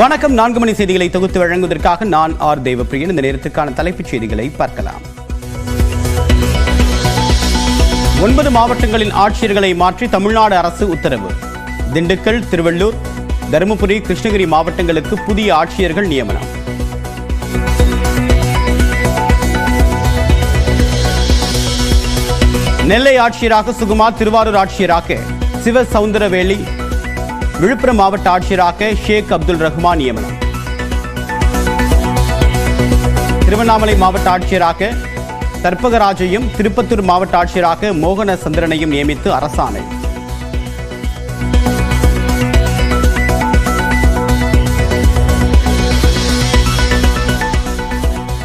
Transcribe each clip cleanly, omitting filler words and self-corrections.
வணக்கம். 4 மணி செய்திகளை தொகுத்து வழங்குவதற்காக நான் ஆர் தேவப்பிரியன். இந்த நேரத்திற்கான தலைப்புச் செய்திகளை பார்க்கலாம். 9 மாவட்டங்களின் ஆட்சியர்களை மாற்றி தமிழ்நாடு அரசு உத்தரவு. திண்டுக்கல், திருவள்ளூர், தருமபுரி, கிருஷ்ணகிரி மாவட்டங்களுக்கு புதிய ஆட்சியர்கள் நியமனம். நெல்லை ஆட்சியராக சுகுமார், திருவாரூர் ஆட்சியராக சிவ சவுந்தரவேலி, விழுப்புரம் மாவட்ட ஆட்சியராக ஷேக் அப்துல் ரஹ்மான் நியமனம். திருவண்ணாமலை மாவட்ட ஆட்சியராக தர்பகராஜையும், திருப்பத்தூர் மாவட்ட ஆட்சியராக மோகன சந்திரனையும் நியமித்து அரசாணை.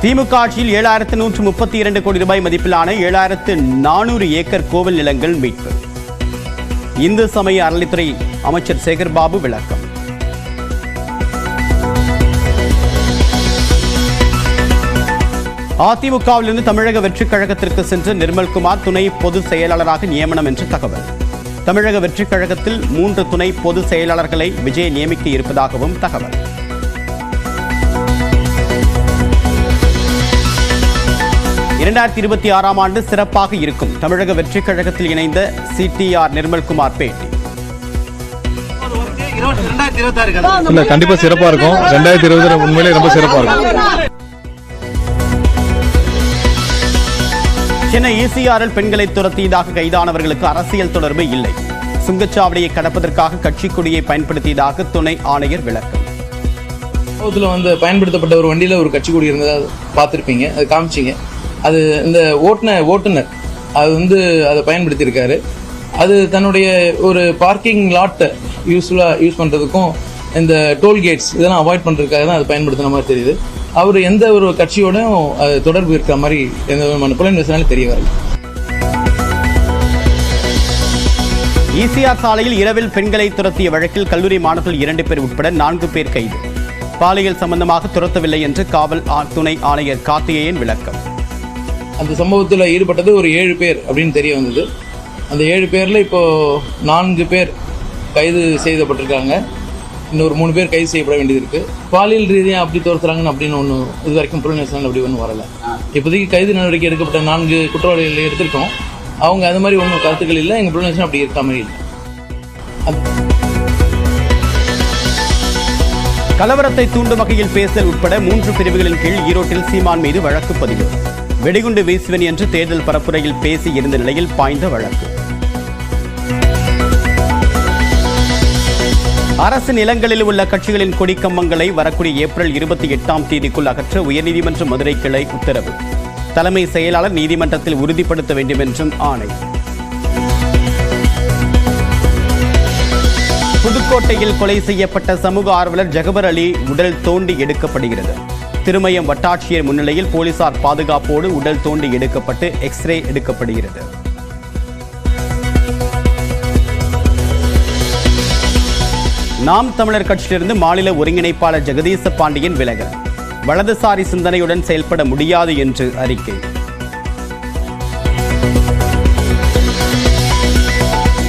திமுக ஆட்சியில் 7132 கோடி ரூபாய் மதிப்பிலான 7400 ஏக்கர் கோவில் நிலங்கள் மீட்பு. இந்து சமய அறநிலைத்துறை அமைச்சர் சேகர் பாபு விளக்கம். அதிமுகவிலிருந்து தமிழக வெற்றிக் கழகத்திற்கு சென்று நிர்மல்குமார் துணை பொதுச் செயலாளராக நியமனம் என்று தகவல். தமிழக வெற்றிக் கழகத்தில் 3 துணை பொதுச் செயலாளர்களை விஜய் நியமிக்க இருப்பதாகவும் தகவல். இரண்டாயிரத்தி 26ஆம் ஆண்டு சிறப்பாக இருக்கும். தமிழக வெற்றிக் கழகத்தில் இணைந்த CTR நிர்மல்குமார் பேட்டி. கண்டிப்பா சிறப்பா இருக்கும். 2020 உண்மையிலே ரொம்ப சிறப்பா இருக்கும். சென்னை ECRல் பெண்களை துரத்தியதாக கைதானவர்களுக்கு அரசியல் தொடர்பு இல்லை. சுங்கச்சாவடியை கடப்பதற்காக கட்சி கொடியை பயன்படுத்தியதாக துணை ஆணையர் விளக்கம். பயன்படுத்தப்பட்ட ஒரு வண்டியில ஒரு கட்சி கொடி இருந்ததை பார்த்திருப்பீங்க, அது காமிச்சிங்க. அது இந்த ஓட்டுநர் அது அதை பயன்படுத்தியிருக்காரு. அது தன்னுடைய ஒரு பார்க்கிங் லாட்டை யூஸ் பண்ணுறதுக்கும் இந்த டோல்கேட்ஸ் இதெல்லாம் அவாய்ட் பண்ணுறதுக்காக தான் அது பயன்படுத்தின மாதிரி தெரியுது. அவர் எந்த ஒரு கட்சியோடும் அது தொடர்பு இருக்கிற மாதிரி எந்த விதமான புலன் விசாரணை தெரிய வரல. ECR சாலையில் இரவில் பெண்களை துரத்திய வழக்கில் கல்லூரி மாணவர்கள் 2 பேர் உட்பட 4 பேர் கைது. பாலியல் சம்பந்தமாக துரத்தவில்லை என்று காவல் துணை ஆணையர் கார்த்திகேயன் விளக்கம். அந்த சம்பவத்தில் ஈடுபட்டது ஒரு 7 பேர் அப்படின்னு தெரிய வந்தது. அந்த 7 பேரில் இப்போ 4 பேர் கைது செய்யப்பட்டிருக்காங்க. இன்னொரு 3 பேர் கைது செய்யப்பட வேண்டியது இருக்கு. பாலியல் ரீதியாக அப்படி துரத்துறாங்கன்னு அப்படின்னு ஒன்று இது வரைக்கும் புலன் விசாரணை அப்படி ஒன்றும் வரல. இப்போதைக்கு கைது நடவடிக்கை எடுக்கப்பட்ட 4 குற்றவாளிகள் எடுத்திருக்கோம். அவங்க அது மாதிரி ஒன்றும் கருத்துக்கள் இல்லை. எங்கள் புலன் விசாரணை அப்படி இருக்க மாதிரி இல்லை. கலவரத்தை தூண்டும் வகையில் பேசல் உட்பட 3 பிரிவுகளின் கீழ் ஈரோட்டில் சீமான் மீது வழக்கு பதிவு. வெடிகுண்டு வீசுவன் என்று தேர்தல் பரப்புரையில் பேசி இருந்த நிலையில் பாய்ந்த வழக்கு. அரசு நிலங்களில் உள்ள கட்சிகளின் கொடிக்கம்பங்களை வரக்கூடிய ஏப்ரல் 28ஆம் தேதிக்குள் அகற்ற உயர்நீதிமன்ற மதுரை கிளை உத்தரவு. தலைமை செயலாளர் நீதிமன்றத்தில் உறுதிப்படுத்த வேண்டும் என்றும் ஆணை. புதுக்கோட்டையில் கொலை செய்யப்பட்ட சமூக ஆர்வலர் ஜகபர் அலி உடல் தோண்டி எடுக்கப்படுகிறது. திருமயம் வட்டாட்சியர் முன்னிலையில் போலீசார் பாதுகாப்போடு உடல் தோண்டி எடுக்கப்பட்டு எக்ஸ்ரே எடுக்கப்படுகிறது. நாம் தமிழர் கட்சியிலிருந்து மாநில ஒருங்கிணைப்பாளர் ஜெகதீச பாண்டியன் விலகல். வலதுசாரி சிந்தனையுடன் செயல்பட முடியாது என்று அறிக்கை.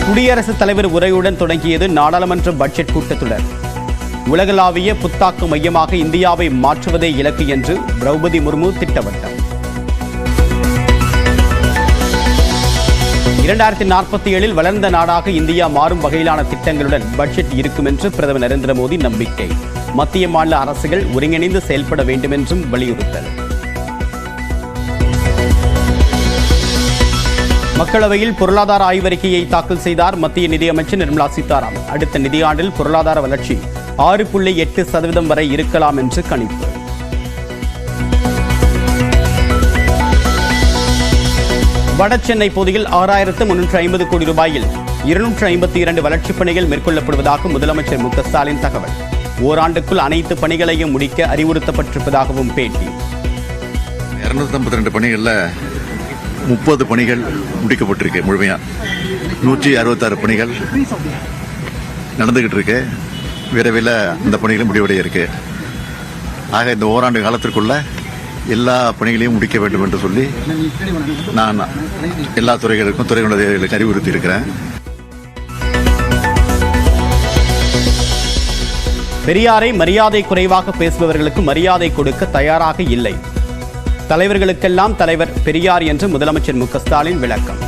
குடியரசுத் தலைவர் உரையுடன் தொடங்கியது நாடாளுமன்ற பட்ஜெட் கூட்டத்தொடர். உலகளாவிய புத்தாக்க மையமாக இந்தியாவை மாற்றுவதே இலக்கு என்று திரௌபதி முர்மு திட்டவட்டம். 2047 வளர்ந்த நாடாக இந்தியா மாறும் வகையிலான திட்டங்களுடன் பட்ஜெட் இருக்கும் என்று பிரதமர் நரேந்திர மோடி நம்பிக்கை. மத்திய மாநில அரசுகள் ஒருங்கிணைந்து செயல்பட வேண்டும் என்றும் வலியுறுத்தல். மக்களவையில் பொருளாதார ஆய்வறிக்கையை தாக்கல் செய்தார் மத்திய நிதியமைச்சர் நிர்மலா சீதாராமன். அடுத்த நிதியாண்டில் பொருளாதார வளர்ச்சி 6.8% வரை இருக்கலாம் என்று கணிப்பு. வடசென்னை பகுதியில் 6350 கோடி ரூபாயில் 252 வளர்ச்சிப் பணிகள் மேற்கொள்ளப்படுவதாக முதலமைச்சர் மு க ஸ்டாலின் தகவல். ஓராண்டுக்குள் அனைத்து பணிகளையும் முடிக்க அறிவுறுத்தப்பட்டிருப்பதாகவும் பேட்டி. 252 பணிகளில் 30 பணிகள் முடிக்கப்பட்டிருக்கு. முழுமையா 166 பணிகள் நடந்துகிட்டு இருக்கு. விரைவில் அந்த பணிகளும் முடிவடைய இருக்கு. ஆக இந்த ஓராண்டு காலத்திற்குள்ள எல்லா பணிகளையும் முடிக்க வேண்டும் என்று சொல்லி நான் எல்லா துறைகளுக்கும் துறைகளுக்கு அறிவுறுத்தி இருக்கிறேன். பெரியாரை மரியாதை குறைவாக பேசுபவர்களுக்கு மரியாதை கொடுக்க தயாராக இல்லை. தலைவர்களுக்கெல்லாம் தலைவர் பெரியார் என்று முதலமைச்சர் மு.க.ஸ்டாலின் விளக்கம்.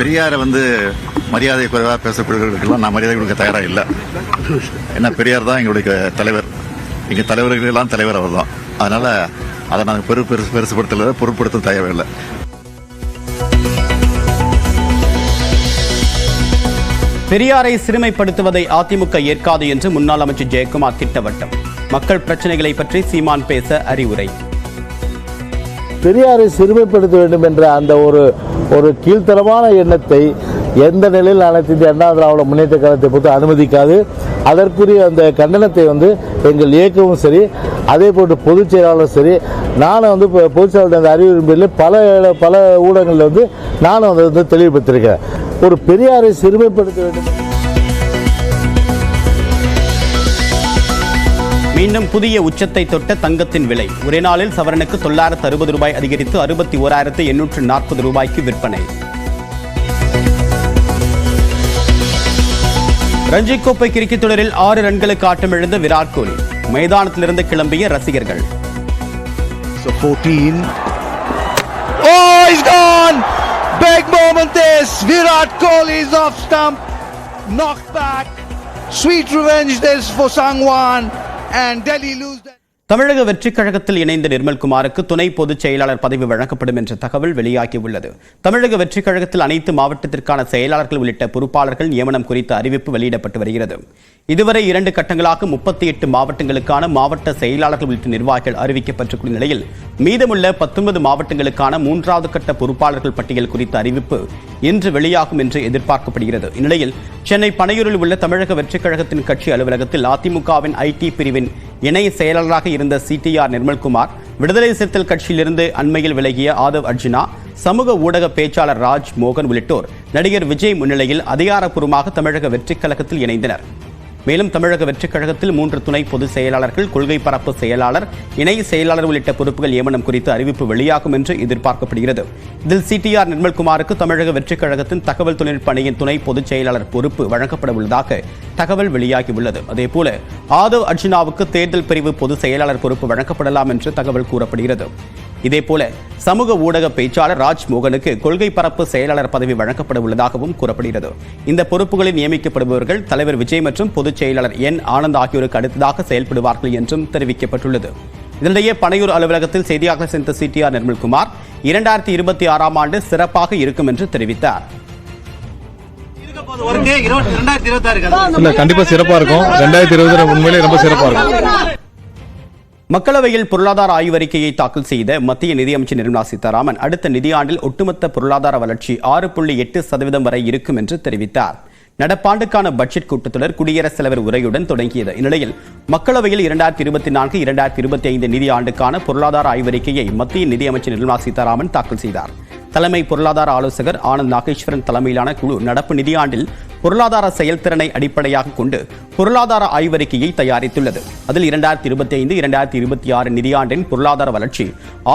பெரியாரை மரியாதை குறைவாக பேசக்கூடியவர்களுக்கெல்லாம் நான் மரியாதை கொடுக்க தயாராக இல்லை. ஏன்னா பெரியார் தான் எங்களுடைய தலைவர். எங்கள் தலைவர்களுக்கெல்லாம் தலைவர் அவர் தான். அதனால அதை நாங்கள் பெருசுபடுத்தல பொருட்படுத்த தேவையில்லை. பெரியாரை சிறுமைப்படுத்துவதை அதிமுக ஏற்காது என்று முன்னாள் அமைச்சர் ஜெயக்குமார் திட்டவட்டம். மக்கள் பிரச்சனைகளை பற்றி சீமான் பேச அறிவுரை. பெரியாரை சிறுமைப்படுத்த வேண்டும் என்ற அந்த ஒரு கீழ்த்தரமான எண்ணத்தை எந்த நிலையில் அனைத்து இந்திய அண்ணா திராவிட முன்னேற்ற கழகத்தை பொறுத்து அனுமதிக்காது. அதற்குரிய அந்த கண்டனத்தை எங்கள் இயக்கமும் சரி, அதே போன்று பொதுச் செயலாளரும் சரி, நானும் பொதுச் செயலாளர் அந்த அறிவுரையில் பல ஊடகங்களில் நானும் அதை தெளிவுபடுத்தியிருக்கேன். ஒரு பெரியாரை சிறுமைப்படுத்த வேண்டும். மீண்டும் புதிய உச்சத்தை தொட்ட தங்கத்தின் விலை ஒரே நாளில் சவரனுக்கு $960 அதிகரித்து 61,840 ரூபாய்க்கு விற்பனை. ரஞ்சி கோப்பை கிரிக்கெட் தொடரில் 6 ரன்களுக்கு ஆட்டமிழந்த விராட் கோலி. மைதானத்திலிருந்து கிளம்பிய ரசிகர்கள். Big moment this. Virat Kohli is off stump. Knocked back. Sweet revenge this for Sangwan. And Delhi lose that. தமிழக வெற்றிக் கழகத்தில் இணைந்த நிர்மல்குமாருக்கு துணை பொதுச் செயலாளர் பதவி வழங்கப்படும் என்ற தகவல் வெளியாகியுள்ளது. தமிழக வெற்றிக் கழகத்தில் அனைத்து மாவட்டத்திற்கான செயலாளர்கள் உள்ளிட்ட பொறுப்பாளர்கள் நியமனம் குறித்த அறிவிப்பு வெளியிடப்பட்டு வருகிறது. இதுவரை 2 கட்டங்களாக 38 மாவட்டங்களுக்கான மாவட்ட செயலாளர்கள் உள்ளிட்ட நிர்வாகிகள் அறிவிக்கப்பட்டிருக்கும் நிலையில் மீதமுள்ள 19 மாவட்டங்களுக்கான 3வது கட்ட பொறுப்பாளர்கள் பட்டியல் குறித்த அறிவிப்பு இன்று வெளியாகும் என்று எதிர்பார்க்கப்படுகிறது. இந்நிலையில் சென்னை பனையூரில் உள்ள தமிழக வெற்றிக் கழகத்தின் கட்சி அலுவலகத்தில் அதிமுகவின் ஐடி பிரிவின் இணை செயலாளராக இருந்த சிடிஆர் நிர்மல்குமார், விடுதலை சிறுத்தைகள் கட்சியிலிருந்து அண்மையில் விலகிய ஆதவ் அர்ஜுனா, சமூக ஊடக பேச்சாளர் ராஜ் மோகன் உள்ளிட்டோர் நடிகர் விஜய் முன்னிலையில் அதிகாரப்பூர்வமாக தமிழக வெற்றிக் கழகத்தில் இணைந்தனர். மேலும் தமிழக வெற்றிக் கழகத்தில் 3 துணை பொதுச் செயலாளர்கள், கொள்கை பரப்பு செயலாளர், இணை செயலாளர் உள்ளிட்ட பொறுப்புகள் நியமனம் குறித்து அறிவிப்பு வெளியாகும் என்று எதிர்பார்க்கப்படுகிறது. இதில் சிடிஆர் நிர்மல்குமாருக்கு தமிழக வெற்றிக் கழகத்தின் தகவல் தொழில்நுட்ப அணியின் துணை பொதுச் செயலாளர் பொறுப்பு வழங்கப்பட உள்ளதாக தகவல் வெளியாகியுள்ளது. அதேபோல ஆதவ் அர்ஜுனாவுக்கு தேர்தல் பிரிவு பொதுச் செயலாளர் பொறுப்பு வழங்கப்படலாம் என்று தகவல் கூறப்படுகிறது. இதேபோல சமூக ஊடக பேச்சாளர் ராஜ் மோகனுக்கு கொள்கை பரப்பு செயலாளர் பதவி வழங்கப்பட உள்ளதாகவும் கூறப்படுகிறது. இந்த பொறுப்புகளில் நியமிக்கப்படுபவர்கள் தலைவர் விஜய் மற்றும் பொதுச் செயலாளர் என் ஆனந்த் ஆகியோருக்கு அடுத்ததாக செயல்படுவார்கள் என்றும் தெரிவிக்கப்பட்டுள்ளது. இதனிடையே பனையூர் அலுவலகத்தில் செய்தியாளர்கள் சந்தித்த சிடிஆர் நிர்மல்குமார் 2026ஆம் ஆண்டு சிறப்பாக இருக்கும் என்று தெரிவித்தார். கண்டிப்பா சிறப்பா இருக்கும். 2020 உண்மையிலே ரொம்ப சிறப்பா இருக்கும். மக்களவையில் பொருளாதார ஆய்வறிக்கையை தாக்கல் செய்த மத்திய நிதியமைச்சர் நிர்மலா சீதாராமன் அடுத்த நிதியாண்டில் ஒட்டுமொத்த பொருளாதார வளர்ச்சி 6.8% வரை இருக்கும் என்று தெரிவித்தார். நடப்பாண்டுக்கான பட்ஜெட் கூட்டத்தொடர் குடியரசுத் தலைவர் உரையுடன் தொடங்கியது. இந்நிலையில் மக்களவையில் 2024-2025 நிதி ஆண்டுக்கான பொருளாதார ஆய்வறிக்கையை மத்திய நிதியமைச்சர் நிர்மலா சீதாராமன் தாக்கல் செய்தார். தலைமை பொருளாதார ஆலோசகர் ஆனந்த் நாகேஸ்வரன் தலைமையிலான குழு நடப்பு நிதியாண்டில் பொருளாதார செயல்திறனை அடிப்படையாக கொண்டு பொருளாதார ஆய்வறிக்கையை தயாரித்துள்ளது. அதில் 2025-2026 நிதியாண்டின் பொருளாதார வளர்ச்சி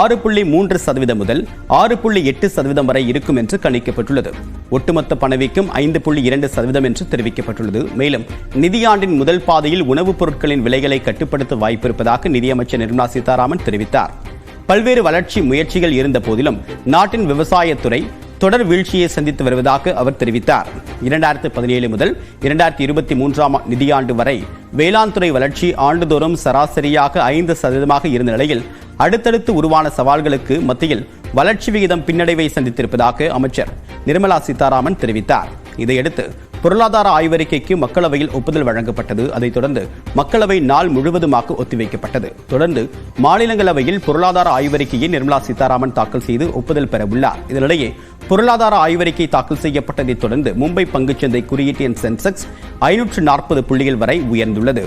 6.3% முதல் 6.8% வரை இருக்கும் என்று கணிக்கப்பட்டுள்ளது. ஒட்டுமொத்த பணவீக்கம் 5.2% என்று தெரிவிக்கப்பட்டுள்ளது. மேலும் நிதியாண்டின் முதல் பாதையில் உணவுப் பொருட்களின் விலைகளை கட்டுப்படுத்த வாய்ப்பிருப்பதாக நிதியமைச்சர் நிர்மலா சீதாராமன் தெரிவித்தார். பல்வேறு வளர்ச்சி முயற்சிகள் இருந்த போதிலும் நாட்டின் விவசாயத்துறை தொடர் வீழ்ச்சியை சந்தித்து வருவதாக அவர் தெரிவித்தார். 2017 முதல் 2023ஆம் நிதியாண்டு வரை வேளாண் துறை வளர்ச்சி ஆண்டுதோறும் சராசரியாக 5% இருந்த நிலையில் அடுத்தடுத்து உருவான சவால்களுக்கு மத்தியில் வளர்ச்சி விகிதம் பின்னடைவை சந்தித்திருப்பதாக அமைச்சர் நிர்மலா சீதாராமன் தெரிவித்தார். இதையடுத்து பொருளாதார ஆய்வறிக்கைக்கு மக்களவையில் ஒப்புதல் வழங்கப்பட்டது. அதைத் தொடர்ந்து மக்களவை நாள் முழுவதுமாக ஒத்திவைக்கப்பட்டது. தொடர்ந்து மாநிலங்களவையில் பொருளாதார ஆய்வறிக்கையை நிர்மலா சீதாராமன் தாக்கல் செய்து ஒப்புதல் பெற உள்ளார். இதனிடையே பொருளாதார ஆய்வறிக்கை தாக்கல் செய்யப்பட்டதைத் தொடர்ந்து மும்பை பங்குச்சந்தை குறியீட்டு எண் சென்செக்ஸ் 540 புள்ளிகள் வரை உயர்ந்துள்ளது.